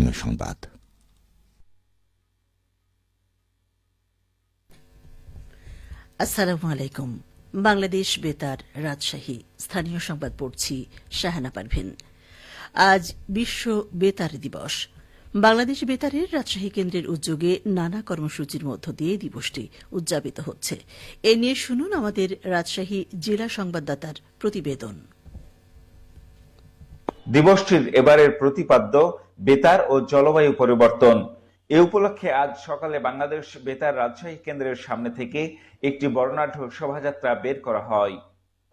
স্থানীয় সংবাদ। আসসালামু আলাইকুম। বাংলাদেশ বেতার, রাজশাহী। স্থানীয় সংবাদ পড়ছি শাহানা পারভিন। আজ বিশ্ব বেতার দিবস। বাংলাদেশ বেতারের রাজশাহী কেন্দ্রের উদ্যোগে নানা কর্মসূচির মধ্য দিয়ে দিবসটি উদযাপিত হচ্ছে। এ নিয়ে শুনুন আমাদের রাজশাহী জেলা সংবাদদাতার প্রতিবেদন। দিবসটির এবারের প্রতিপাদ্য বেতার ও জলবায়ু পরিবর্তন। এ উপলক্ষে আজ সকালে বাংলাদেশ বেতার রাজশাহী কেন্দ্রের সামনে থেকে একটি বর্ণাঢ্য শোভাযাত্রা বের করা হয়।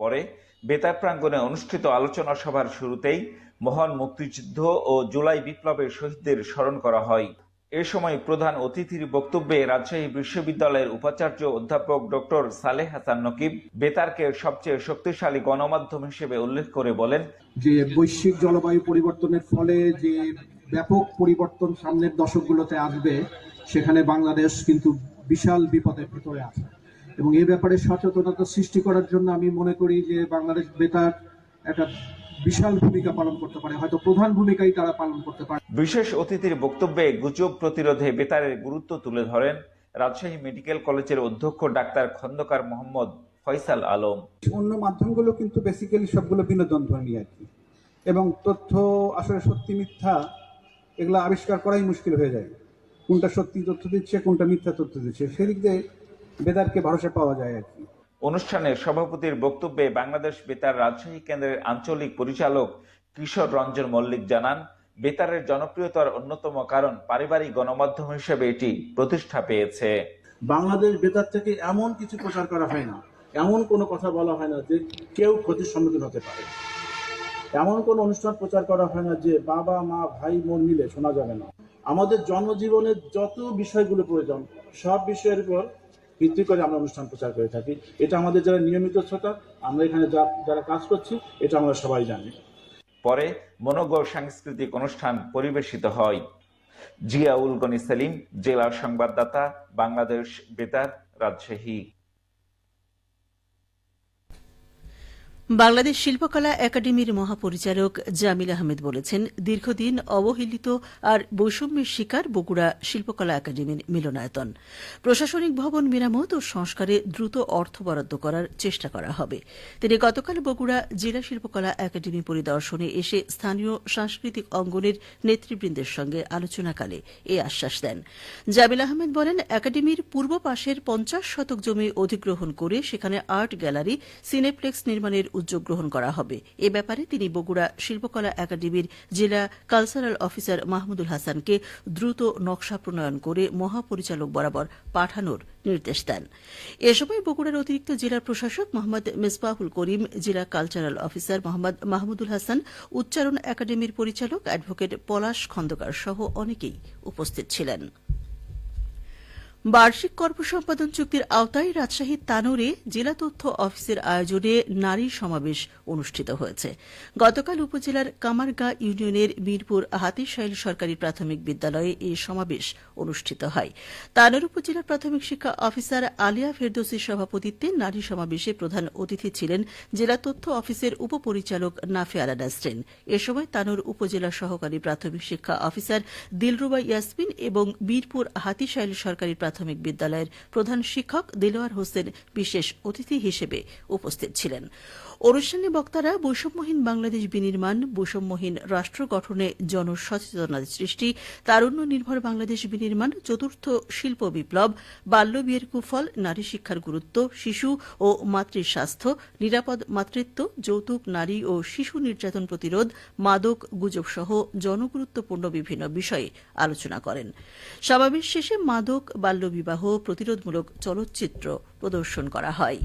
পরে বেতার প্রাঙ্গণে অনুষ্ঠিত আলোচনা সভার শুরুতেই মহান মুক্তিযুদ্ধ ও জুলাই বিপ্লবের শহীদদের স্মরণ করা হয়। এ সময় প্রধান অতিথির বক্তব্যে রাজশাহী বিশ্ববিদ্যালয়ের উপাচার্য অধ্যাপক ডক্টর সালেহ হাসান নকিব বেতারকে সবচেয়ে শক্তিশালী গণমাধ্যম হিসেবে উল্লেখ করে বলেন যে বৈশ্বিক জলবায়ু পরিবর্তনের ফলে যে ব্যাপক পরিবর্তন সামনের দশকগুলোতে আসবে, সেখানে বাংলাদেশ কিন্তু বিশাল বিপদের ভিতরে আছে এবং এই ব্যাপারে সচেতনতা সৃষ্টি করার জন্য আমি মনে করি যে বাংলাদেশ বেতার একটা বিশাল ভূমিকা পালন করতে পারে, হয়তো প্রধান ভূমিকাই তারা পালন করতে পারে। বিশেষ অতিথির বক্তব্যে গুজব প্রতিরোধে বেতারের গুরুত্ব তুলে ধরেন রাজশাহী মেডিকেল কলেজের অধ্যক্ষ ডাক্তার খন্দকার মোহাম্মদ ফয়সাল আলম। অন্য মাধ্যমগুলো কিন্তু বেসিক্যালি সবগুলো বিনোদন ধর্মী আর কি, এবং তথ্য আসলে সত্যি মিথ্যা এগুলো আবিষ্কার করাই মুশকিল হয়ে যায়। কোনটা সত্যি তথ্য দিচ্ছে, কোনটা মিথ্যা তথ্য দিচ্ছে, সেদিক দিয়ে বেতারকে ভরসা পাওয়া যায় আর কি। অনুষ্ঠানের সভাপতির বক্তব্যে বাংলাদেশ বেতার রাজশাহী কেন্দ্রের আঞ্চলিক পরিচালক কিশোর রঞ্জন মল্লিক জানান, বেতারের জনপ্রিয়তার অন্যতম কারণ পারিবারিক গণমাধ্যম হিসেবে এটি প্রতিষ্ঠা পেয়েছে। বাংলাদেশ বেতার থেকে এমন কিছু প্রচার করা হয় না, এমন কোনো কথা বলা হয় না যে কেউ ক্ষতির সম্মুখীন হতে পারে, এমন কোনো অনুষ্ঠান প্রচার করা হয় না যে বাবা মা ভাই বোন মিলে শোনা যাবে না। আমাদের জনজীবনের যত বিষয়গুলো প্রয়োজন সব বিষয়ের উপর ভিত্তি করে আমরা অনুষ্ঠান প্রচার করে থাকি। এটা আমাদের যারা নিয়মিত শ্রোতা, আমরা এখানে যারা কাজ করছি, এটা আমরা সবাই জানি। পরে মনোজ্ঞ সাংস্কৃতিক অনুষ্ঠান পরিবেশিত হয়। জিয়াউল গনি সেলিম, জেলা সংবাদদাতা, বাংলাদেশ বেতার, রাজশাহী। বাংলাদেশ শিল্পকলা একাডেমির মহাপরিচালক জামিল আহমেদ বলেছেন, দীর্ঘদিন অবহেলিত আর বৈষম্যের শিকার বগুড়া শিল্পকলা একাডেমির মিলনায়তন। প্রশাসনিক ভবন মেরামত ও সংস্কারে দ্রুত অর্থ বরাদ্দ করার চেষ্টা করা হবে। তিনি গতকাল বগুড়া জেলা শিল্পকলা একাডেমি পরিদর্শনে এসে স্থানীয় সাংস্কৃতিক অঙ্গনের নেতৃবৃন্দের সঙ্গে আলোচনাকালে এ আশ্বাস দেন। জামিল আহমেদ বলেন, একাডেমির পূর্ব পাশের 50 শতক জমি অধিগ্রহণ করে সেখানে আর্ট গ্যালারি, সিনেপ্লেক্স নির্মাণের উদ্যোগ গ্রহণ করা হবে। এ ব্যাপারে তিনি বগুড়া শিল্পকলা একাডেমির জেলা কালচারাল অফিসার মাহমুদুল হাসানকে দ্রুত নকশা প্রণয়ন করে মহাপরিচালক বরাবর পাঠানোর নির্দেশ দেন। এ সময় বগুড়ার অতিরিক্ত জেলা প্রশাসক মোহাম্মদ মেসবাহুল করিম, জেলা কালচারাল অফিসার মোহাম্মদ মাহমুদুল হাসান, উচ্চারণ একাডেমির পরিচালক অ্যাডভোকেট পলাশ খন্দকার সহ অনেকেই উপস্থিত ছিলেন। বার্ষিক কর্মসম্পাদন চুক্তির আওতায় রাজশাহীর তানোরে জেলা তথ্য অফিসের আয়োজনে নারী সমাবেশ অনুষ্ঠিত হয়েছে। গতকাল উপজেলার কামারগাঁ ইউনিয়নের মিরপুর হাতিশাইল সরকারি প্রাথমিক বিদ্যালয়ে এই সমাবেশ অনুষ্ঠিত হয়। তানোর উপজেলার প্রাথমিক শিক্ষা অফিসার আলিয়া ফেরদৌসির সভাপতিত্বে নারী সমাবেশে প্রধান অতিথি ছিলেন জেলা তথ্য অফিসের উপপরিচালক নাফে আলা নাসরিন। এ সময় তানোর উপজেলা সহকারী প্রাথমিক শিক্ষা অফিসার দিলরুবা ইয়াসমিন এবং মিরপুর হাতিশাইল সরকারি প্রাথমিক বিদ্যালয়ের প্রধান শিক্ষক দেলোয়ার হোসেন বিশেষ অতিথি হিসেবে উপস্থিত ছিলেন। অনুষ্ঠানে বক্তারা বৈষম্যহীন বাংলাদেশ বিনির্মাণ, বৈষম্যহীন রাষ্ট্র গঠনে জনসচেতনতা সৃষ্টি, তারুণ্য নির্ভর বাংলাদেশ বিনির্মাণ, চতুর্থ শিল্প বিপ্লব, বাল্যবিয়ের কুফল, নারী শিক্ষার গুরুত্ব, শিশু ও মাতৃ স্বাস্থ্য, নিরাপদ মাতৃত্ব, যৌতুক নারী ও শিশু নির্যাতন প্রতিরোধ, মাদক গুজব সহ জনগুরুত্বপূর্ণ বিভিন্ন বিষয়ে আলোচনা করেন। সমাবেশ শেষে মাদক বাল্যবিবাহ প্রতিরোধমূলক চলচ্চিত্র প্রদর্শন করা হয়।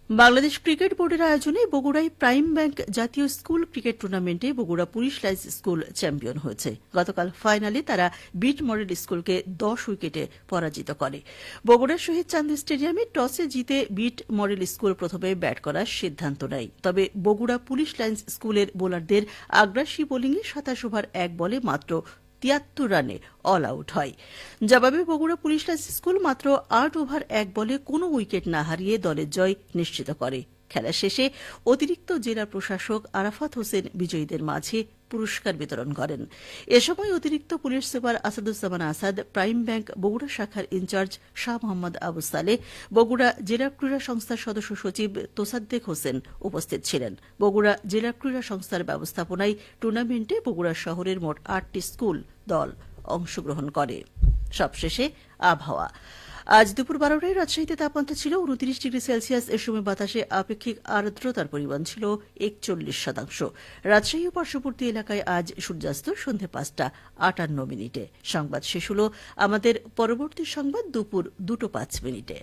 বাংলাদেশ ক্রিকেট বোর্ডের আয়োজনে বগুড়ায় প্রাইম ব্যাংক জাতীয় স্কুল ক্রিকেট টুর্নামেন্টে Bogura police lines school champion হয়েছে। গতকাল ফাইনালে তারা বিট মডেল স্কুলকে 10 উইকেটে পরাজিত করে। বগুড়ার শহীদ চাঁদ স্টেডিয়ামে টসে জিতে বিট মডেল স্কুল প্রথমে ব্যাট করার সিদ্ধান্ত নেয়। তবে বগুড়া পুলিশ লাইন্স স্কুলের বোলারদের আগ্রাসী বোলিংয়ে 27 ওভার 1 বলে মাত্র 73 রানে অল আউট হয়। জবাবে বগুড়া পুলিশ লাইন্স স্কুল মাত্র 8 ওভার 1 বলে কোনো উইকেট না হারিয়ে দলের জয় নিশ্চিত করে। খেলা শেষে অতিরিক্ত জেলা প্রশাসক আরাফাত হোসেন বিজয়ীদের মাঝে পুরস্কার বিতরণ করেন। এ সময় অতিরিক্ত police super Asaduzzaman Asad, prime bank Bogura শাখার ইনচার্জ শাহ মোহাম্মদ আবু সালেহ, বগুড়া জেলা ক্রীড়া সংস্থার সদস্য সচিব তোসাদ্দেক হোসেন উপস্থিত ছিলেন। বগুড়া জেলা ক্রীড়া সংস্থার ব্যবস্থাপনায় টুর্নামেন্টে বগুড়া শহরের মোট 8টি স্কুল দল অংশগ্রহণ করে। সবশেষে আবহাওয়া। আজ দুপুর 12টায় রাজশাহীতে তাপমাত্রা ছিল 29 ডিগ্রি সেলসিয়াস। এর সময় বাতাসে আপেক্ষিক আর্দ্রতার পরিমাণ ছিল 41%। রাজশাহী ও পার্শ্ববর্তী এলাকায় আজ সূর্যাস্ত সন্ধ্যে 5:58। সংবাদ শেষ হল। আমাদের পরবর্তী সংবাদ দুপুর 2:05।